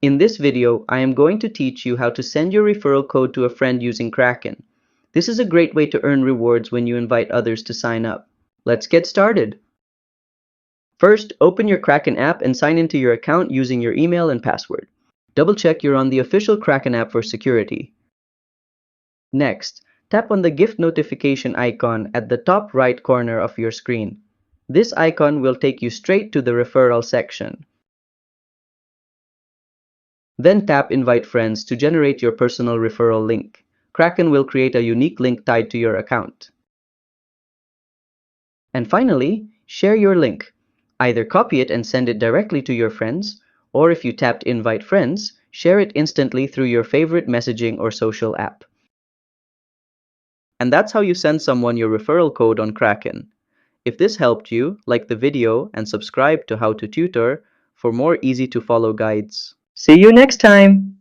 In this video, I am going to teach you how to send your referral code to a friend using Kraken. This is a great way to earn rewards when you invite others to sign up. Let's get started. First, open your Kraken app and sign into your account using your email and password. Double-check you're on the official Kraken app for security. Next, tap on the gift notification icon at the top right corner of your screen. This icon will take you straight to the referral section. Then tap Invite Friends to generate your personal referral link. Kraken will create a unique link tied to your account. And finally, share your link. Either copy it and send it directly to your friends, or if you tapped Invite Friends, share it instantly through your favorite messaging or social app. And that's how you send someone your referral code on Kraken. If this helped you, like the video and subscribe to How to Tutor for more easy to follow guides. See you next time!